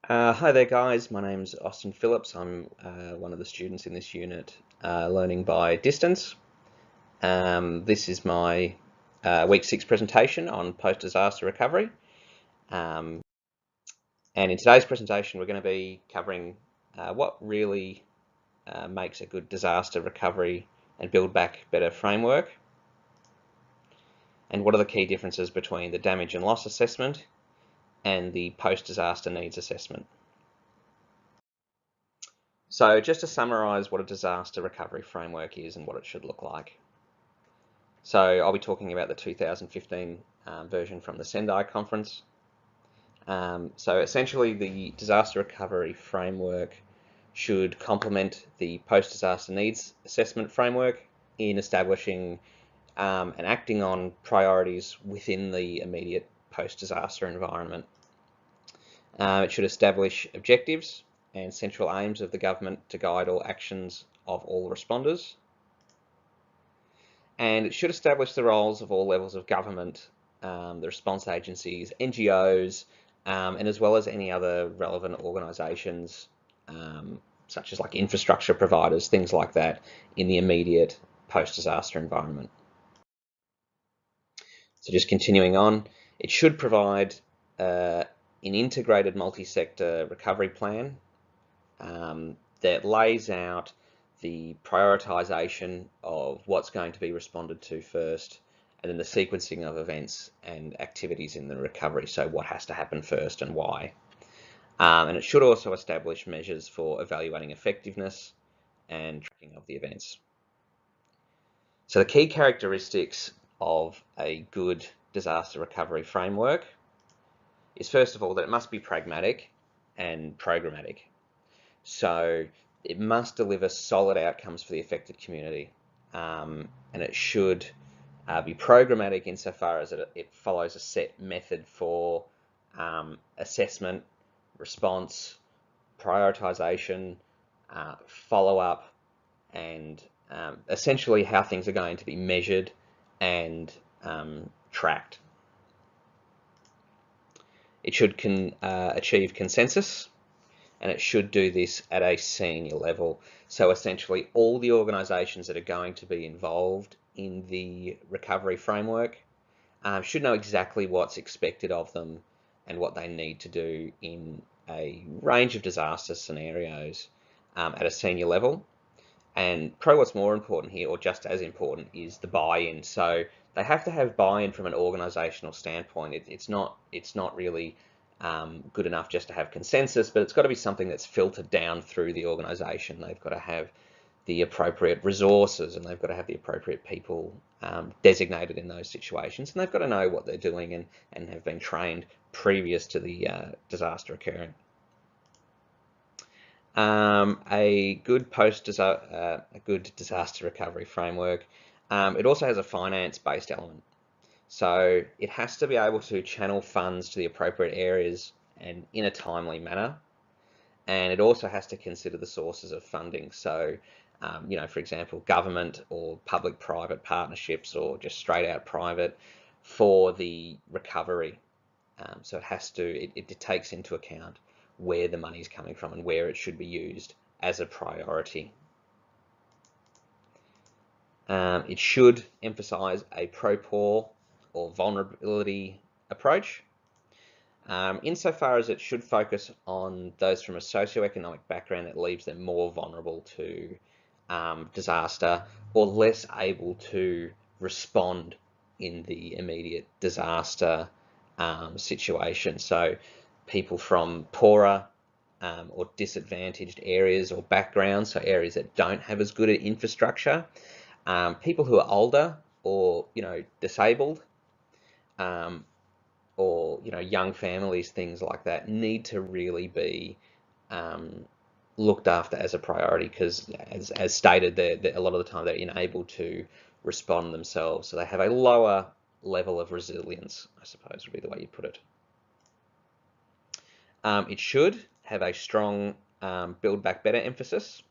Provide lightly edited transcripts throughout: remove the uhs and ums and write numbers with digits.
Hi there guys, my name's Austin Phillips. I'm one of the students in this unit learning by distance. This is my week 6 presentation on post-disaster recovery. Um, and in today's presentation we're going to be covering what really makes a good disaster recovery and build back better framework, and what are the key differences between the damage and loss assessment and the post-disaster needs assessment. So just to summarise what a disaster recovery framework is and what it should look like. So I'll be talking about the 2015 version from the Sendai conference. So essentially the disaster recovery framework should complement the post-disaster needs assessment framework in establishing and acting on priorities within the immediate post-disaster environment. It should establish objectives and central aims of the government to guide all actions of all responders. And it should establish the roles of all levels of government, the response agencies, NGOs, and as well as any other relevant organisations, such as like infrastructure providers, things like that, in the immediate post-disaster environment. So just continuing on, it should provide an integrated multi-sector recovery plan that lays out the prioritisation of what's going to be responded to first, and then the sequencing of events and activities in the recovery, so what has to happen first and why. And it should also establish measures for evaluating effectiveness and tracking of the events. So the key characteristics of a good disaster recovery framework is, first of all, that it must be pragmatic and programmatic. So it must deliver solid outcomes for the affected community, and it should be programmatic insofar as it follows a set method for assessment, response, prioritization, follow-up, and essentially how things are going to be measured and tracked. It should achieve consensus, and it should do this at a senior level. So essentially all the organisations that are going to be involved in the recovery framework should know exactly what's expected of them and what they need to do in a range of disaster scenarios at a senior level. And probably what's more important here, or just as important, is the buy-in. So they have to have buy-in from an organisational standpoint. It's not really good enough just to have consensus, but it's got to be something that's filtered down through the organisation. They've got to have the appropriate resources, and they've got to have the appropriate people designated in those situations, and they've got to know what they're doing and have been trained previous to the disaster occurring. A good disaster recovery framework. It also has a finance-based element. So it has to be able to channel funds to the appropriate areas and in a timely manner. And it also has to consider the sources of funding. So, for example, government or public-private partnerships, or just straight out private for the recovery. So it takes into account where the money is coming from and where it should be used as a priority. It should emphasize a pro-poor or vulnerability approach, insofar as it should focus on those from a socioeconomic background that leaves them more vulnerable to disaster, or less able to respond in the immediate disaster situation. So people from poorer or disadvantaged areas or backgrounds, so areas that don't have as good an infrastructure, people who are older or disabled, or young families, things like that, need to really be looked after as a priority, because as stated, they're a lot of the time they're unable to respond themselves, so they have a lower level of resilience, I suppose would be the way you put it. It should have a strong build back better emphasis,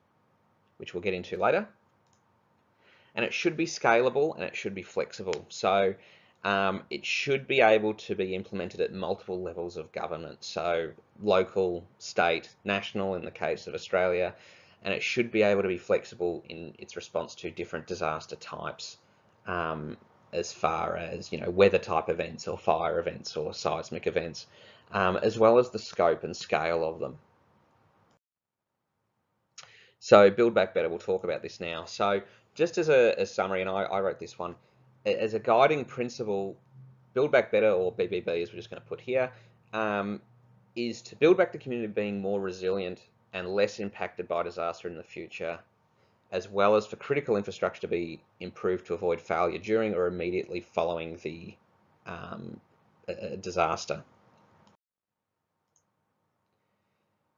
which we'll get into later. And it should be scalable, and it should be flexible. So It should be able to be implemented at multiple levels of government, so local, state, national in the case of Australia, and it should be able to be flexible in its response to different disaster types, as far as, you know, weather type events or fire events or seismic events, as well as the scope and scale of them. So Build Back Better, we'll talk about this now. So just as a summary, and I wrote this one, as a guiding principle, Build Back Better, or BBB as we're just going to put here, is to build back the community being more resilient and less impacted by disaster in the future, as well as for critical infrastructure to be improved to avoid failure during or immediately following the disaster.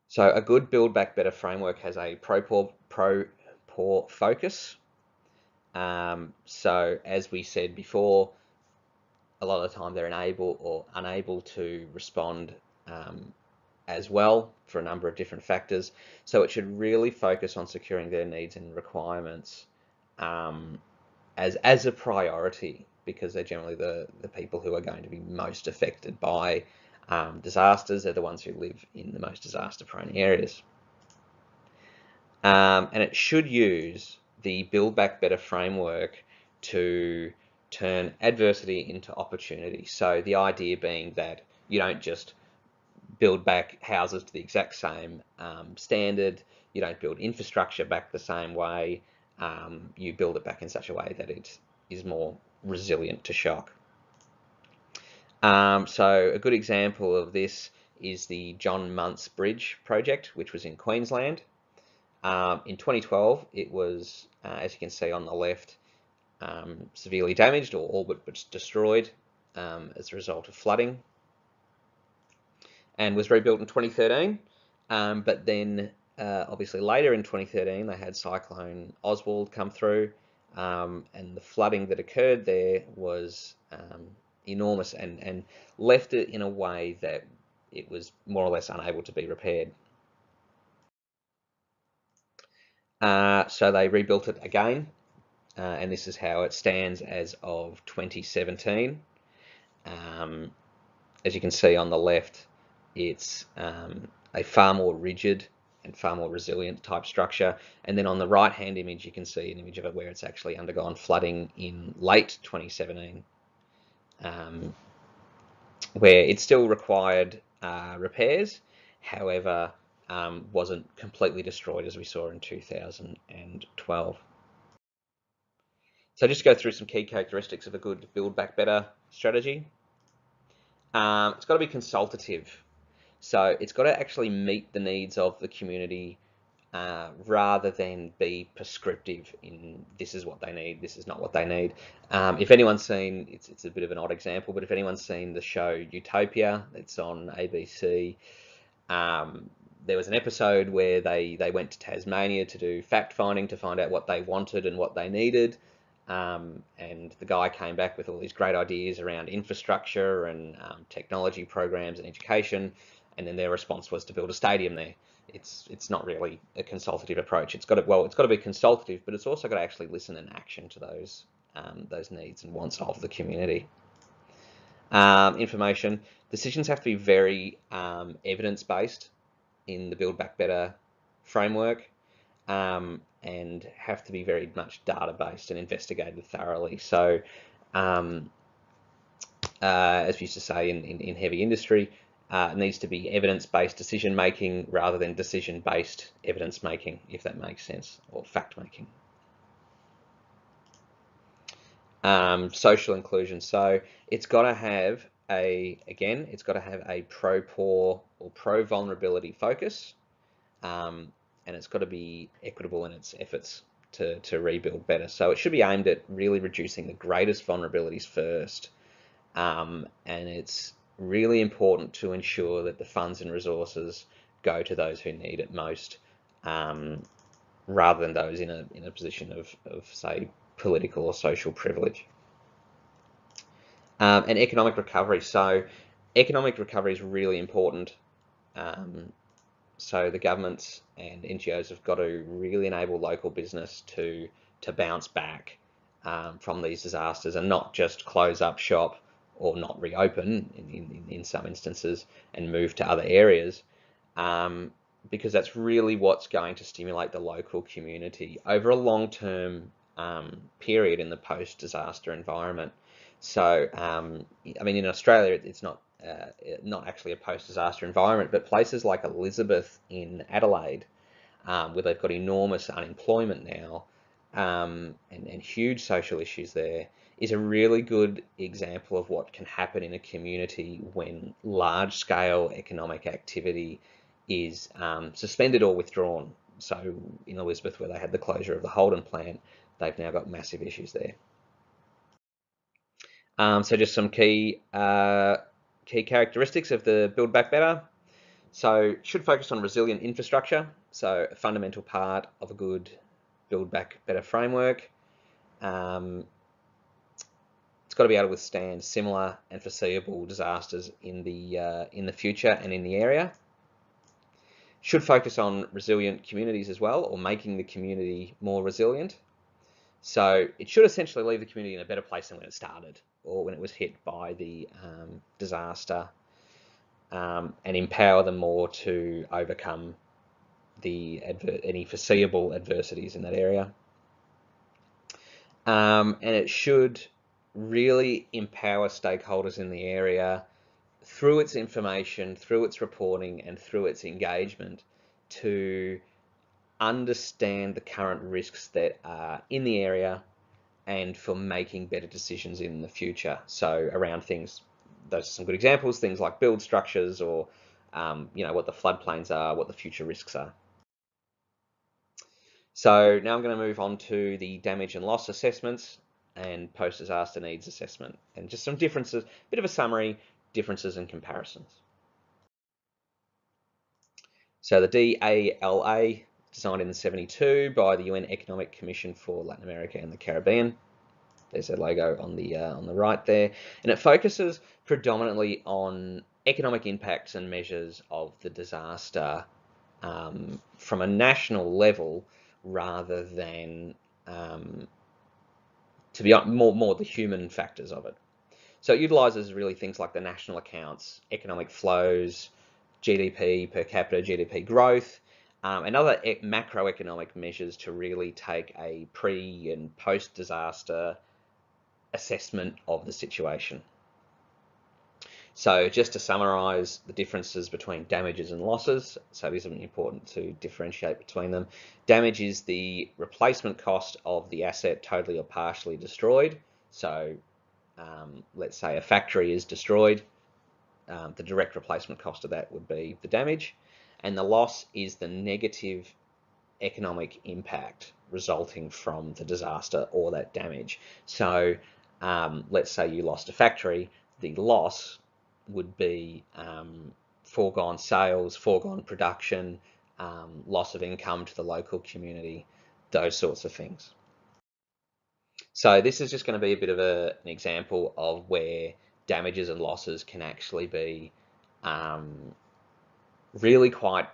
So a good Build Back Better framework has a pro-poor focus. So as we said before, a lot of the time they're unable to respond as well for a number of different factors. So it should really focus on securing their needs and requirements as a priority, because they're generally the people who are going to be most affected by disasters. They're the ones who live in the most disaster-prone areas. And it should use the Build Back Better framework to turn adversity into opportunity. So the idea being that you don't just build back houses to the exact same standard, you don't build infrastructure back the same way, you build it back in such a way that it is more resilient to shock. So a good example of this is the John Muntz Bridge project, which was in Queensland. In 2012, it was, as you can see on the left, severely damaged or all but destroyed as a result of flooding, and was rebuilt in 2013. But then, obviously later in 2013, they had Cyclone Oswald come through, and the flooding that occurred there was enormous and left it in a way that it was more or less unable to be repaired. So they rebuilt it again, and this is how it stands as of 2017. As you can see on the left, it's a far more rigid and far more resilient type structure. And then on the right hand image, you can see an image of it where it's actually undergone flooding in late 2017, where it still required repairs, however, wasn't completely destroyed as we saw in 2012. So just go through some key characteristics of a good Build Back Better strategy. It's got to be consultative. So it's got to actually meet the needs of the community rather than be prescriptive in this is what they need, this is not what they need. If anyone's seen, it's a bit of an odd example, but if anyone's seen the show Utopia, it's on ABC, there was an episode where they went to Tasmania to do fact finding to find out what they wanted and what they needed. And the guy came back with all these great ideas around infrastructure and technology programs and education, and then their response was to build a stadium there. It's not really a consultative approach. It's got to be consultative, but it's also got to actually listen and action to those needs and wants of the community. Information decisions have to be very evidence-based in the Build Back Better framework. And have to be very much data-based and investigated thoroughly. So, as we used to say in heavy industry, it needs to be evidence-based decision-making rather than decision-based evidence-making, if that makes sense, or fact-making. Social inclusion. So it's got to have it's got to have a pro-poor or pro-vulnerability focus. And it's got to be equitable in its efforts to rebuild better. So it should be aimed at really reducing the greatest vulnerabilities first. And it's really important to ensure that the funds and resources go to those who need it most, rather than those in a position of say, political or social privilege. And economic recovery. So economic recovery is really important. So the governments and NGOs have got to really enable local business to bounce back from these disasters, and not just close up shop or not reopen in some instances and move to other areas, because that's really what's going to stimulate the local community over a long-term period in the post-disaster environment. So, I mean, in Australia, it's not actually a post-disaster environment, but places like Elizabeth in Adelaide, where they've got enormous unemployment now, and huge social issues there, is a really good example of what can happen in a community when large-scale economic activity is suspended or withdrawn. So in Elizabeth, where they had the closure of the Holden plant, they've now got massive issues there. So just some key characteristics of the Build Back Better. So it should focus on resilient infrastructure, so a fundamental part of a good Build Back Better framework. It's got to be able to withstand similar and foreseeable disasters in the future and in the area. Should focus on resilient communities as well, or making the community more resilient. So it should essentially leave the community in a better place than when it started or when it was hit by the disaster, and empower them more to overcome any foreseeable adversities in that area. And it should really empower stakeholders in the area through its information, through its reporting, and through its engagement to understand the current risks that are in the area and for making better decisions in the future. So around things, those are some good examples, things like build structures, or what the floodplains are, what the future risks are. So now I'm going to move on to the damage and loss assessments and post-disaster needs assessment, and just some differences, bit of a summary, differences and comparisons. So the DALA, designed in 1972 by the UN Economic Commission for Latin America and the Caribbean. There's a logo on the right there, and it focuses predominantly on economic impacts and measures of the disaster from a national level, rather than to be more the human factors of it. So it utilises really things like the national accounts, economic flows, GDP per capita, GDP growth, and other macroeconomic measures to really take a pre and post-disaster assessment of the situation. So just to summarise the differences between damages and losses, so these are important to differentiate between them. Damage is the replacement cost of the asset totally or partially destroyed. So let's say a factory is destroyed, the direct replacement cost of that would be the damage, and the loss is the negative economic impact resulting from the disaster or that damage. So let's say you lost a factory, the loss would be foregone sales, foregone production, loss of income to the local community, those sorts of things. So this is just going to be a bit of an example of where damages and losses can actually be really quite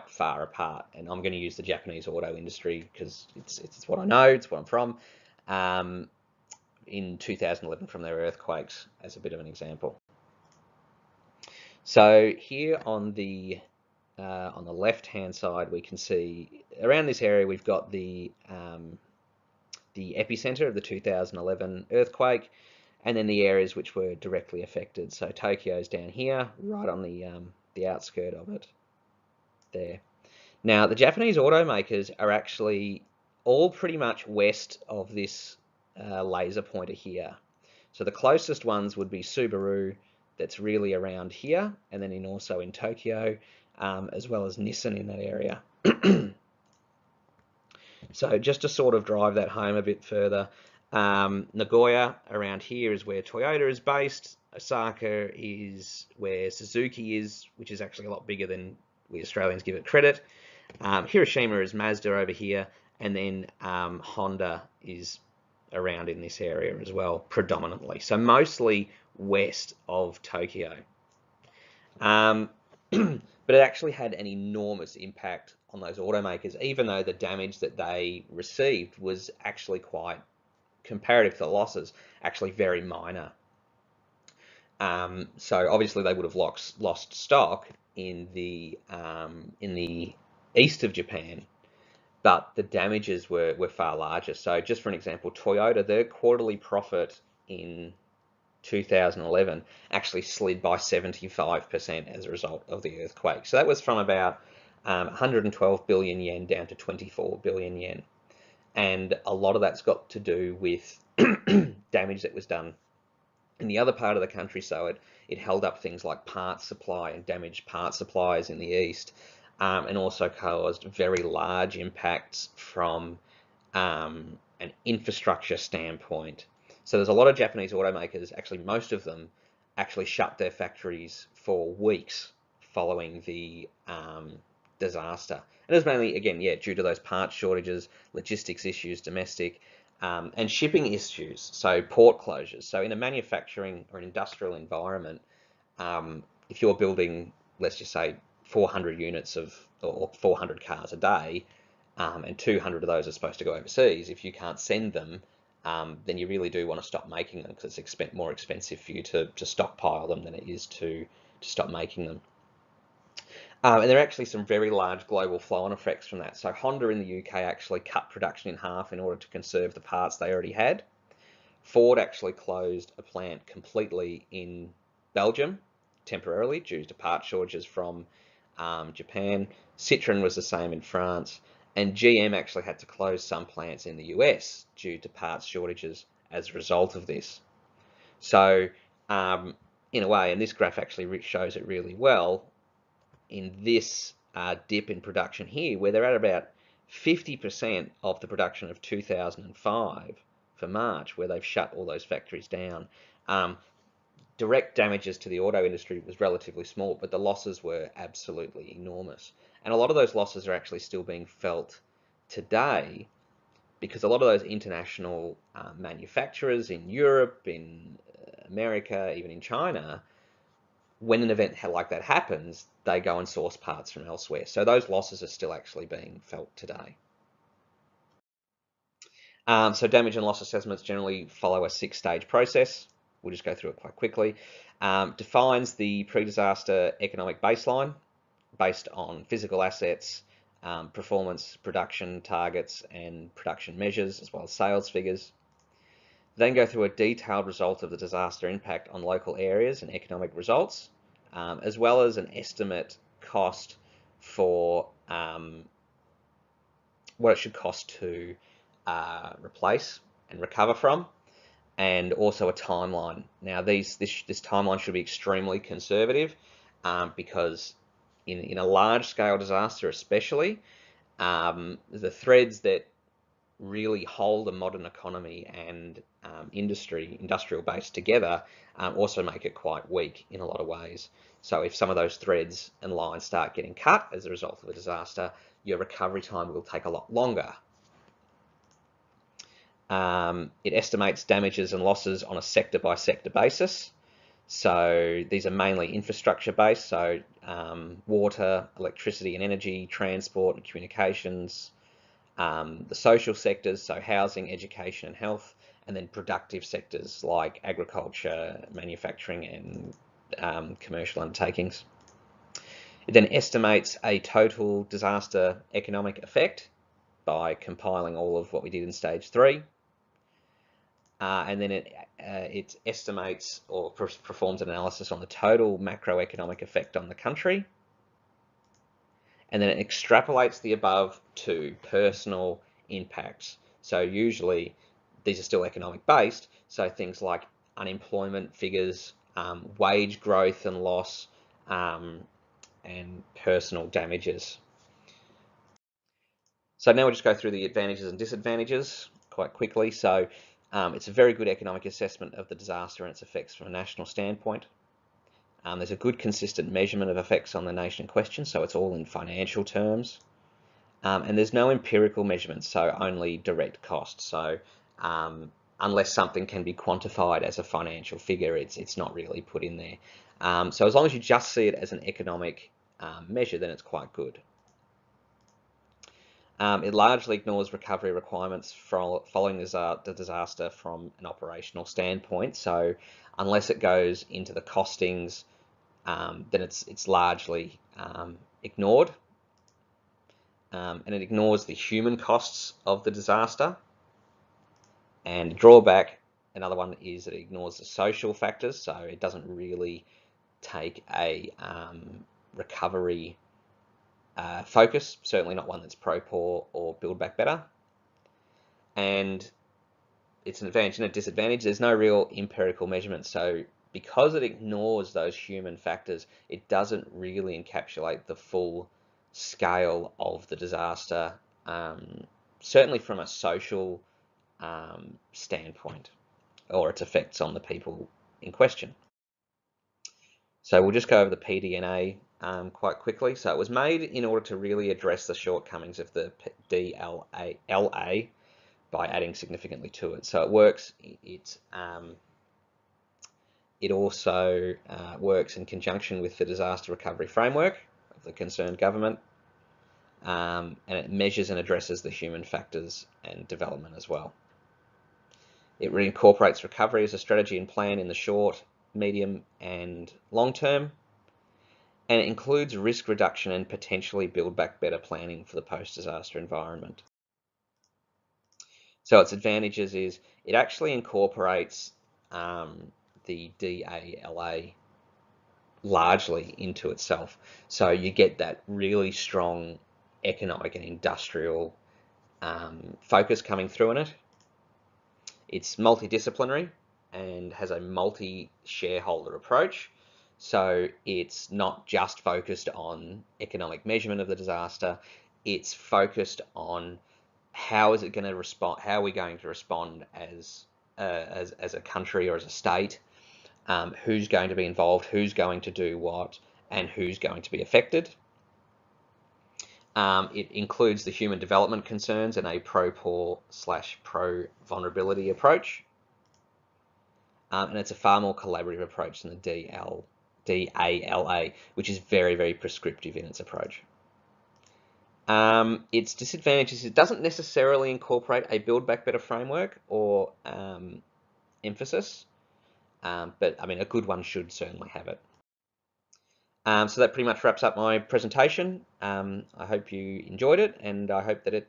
far apart. And I'm going to use the Japanese auto industry because it's what I know, it's what I'm from, in 2011 from their earthquakes as a bit of an example. So here on the left-hand side, we can see around this area we've got the epicenter of the 2011 earthquake, and then the areas which were directly affected. So Tokyo's down here, right on the outskirt of it there. Now, the Japanese automakers are actually all pretty much west of this laser pointer here. So the closest ones would be Subaru, that's really around here, and then also in Tokyo, as well as Nissan in that area. So just to sort of drive that home a bit further, Nagoya around here is where Toyota is based. Osaka is where Suzuki is, which is actually a lot bigger than we Australians give it credit. Hiroshima is Mazda over here, and then Honda is around in this area as well, predominantly. So mostly west of Tokyo. But it actually had an enormous impact on those automakers, even though the damage that they received was actually quite comparative to the losses, actually very minor. So obviously they would have lost stock in the east of Japan, but the damages were far larger. So just for an example, Toyota, their quarterly profit in 2011 actually slid by 75% as a result of the earthquake. So that was from about 112 billion yen down to 24 billion yen. And a lot of that's got to do with damage that was done in the other part of the country. So it held up things like parts supply and damaged parts supplies in the east, and also caused very large impacts from an infrastructure standpoint. So there's a lot of Japanese automakers, actually most of them, actually shut their factories for weeks following the disaster. And it was mainly, again, yeah, due to those parts shortages, logistics issues, domestic, and shipping issues, so port closures. So in a manufacturing or an industrial environment, if you're building, let's just say, 400 units or 400 cars a day, and 200 of those are supposed to go overseas, if you can't send them, then you really do want to stop making them, because it's more expensive for you to stockpile them than it is to stop making them. And there are actually some very large global flow-on effects from that. So Honda in the UK actually cut production in half in order to conserve the parts they already had. Ford actually closed a plant completely in Belgium temporarily due to part shortages from Japan. Citroën was the same in France. And GM actually had to close some plants in the US due to parts shortages as a result of this. So in a way, and this graph actually shows it really well, in this dip in production here, where they're at about 50% of the production of 2005 for March, where they've shut all those factories down. Direct damages to the auto industry was relatively small, but the losses were absolutely enormous. And a lot of those losses are actually still being felt today, because a lot of those international manufacturers in Europe, in America, even in China, when an event like that happens, they go and source parts from elsewhere. So those losses are still actually being felt today. So damage and loss assessments generally follow a 6-stage process. We'll just go through it quite quickly. Defines the pre-disaster economic baseline based on physical assets, performance, production targets, and production measures, as well as sales figures. Then go through a detailed result of the disaster impact on local areas and economic results, as well as an estimate cost for what it should cost to replace and recover from, and also a timeline. Now, this timeline should be extremely conservative, because in a large-scale disaster especially, the threads that really hold a modern economy and industrial base together also make it quite weak in a lot of ways. So if some of those threads and lines start getting cut as a result of a disaster, your recovery time will take a lot longer. It estimates damages and losses on a sector-by-sector basis. So these are mainly infrastructure-based, so water, electricity and energy, transport and communications, the social sectors, so housing, education and health, and then productive sectors like agriculture, manufacturing and commercial undertakings. It then estimates a total disaster economic effect by compiling all of what we did in stage 3. And then it estimates or performs an analysis on the total macroeconomic effect on the country. And then it extrapolates the above to personal impacts. So usually these are still economic based, so things like unemployment figures, wage growth and loss, and personal damages. So now we'll just go through the advantages and disadvantages quite quickly. So it's a very good economic assessment of the disaster and its effects from a national standpoint. There's a good consistent measurement of effects on the nation in question, so it's all in financial terms. And there's no empirical measurements, so only direct costs. So unless something can be quantified as a financial figure, it's not really put in there. So as long as you just see it as an economic measure, then it's quite good. It largely ignores recovery requirements following the disaster from an operational standpoint. So unless it goes into the costings, then it's largely ignored. And it ignores the human costs of the disaster. And drawback, another one, is that it ignores the social factors. So it doesn't really take a recovery focus, certainly not one that's pro-poor or Build Back Better. And it's an advantage and a disadvantage. There's no real empirical measurement. So because it ignores those human factors, it doesn't really encapsulate the full scale of the disaster, certainly from a social standpoint, or its effects on the people in question. So we'll just go over the PDNA quite quickly. So it was made in order to really address the shortcomings of the DLA by adding significantly to it. So it works. It also works in conjunction with the disaster recovery framework of the concerned government, and it measures and addresses the human factors and development as well. It reincorporates recovery as a strategy and plan in the short, medium, and long term, and it includes risk reduction and potentially Build Back Better planning for the post-disaster environment. So its advantages is it actually incorporates the DALA largely into itself. So you get that really strong economic and industrial focus coming through in it. It's multidisciplinary and has a multi-shareholder approach. So it's not just focused on economic measurement of the disaster. It's focused on how is it going to respond? How are we going to respond as a country or as a state? Who's going to be involved? Who's going to do what? And who's going to be affected? It includes the human development concerns and a pro-poor / pro-vulnerability approach. And it's a far more collaborative approach than the DALA, which is very, very prescriptive in its approach. Its disadvantages, it doesn't necessarily incorporate a Build Back Better framework or emphasis, but I mean, a good one should certainly have it. So that pretty much wraps up my presentation. I hope you enjoyed it, and I hope that it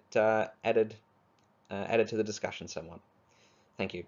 added to the discussion somewhat. Thank you.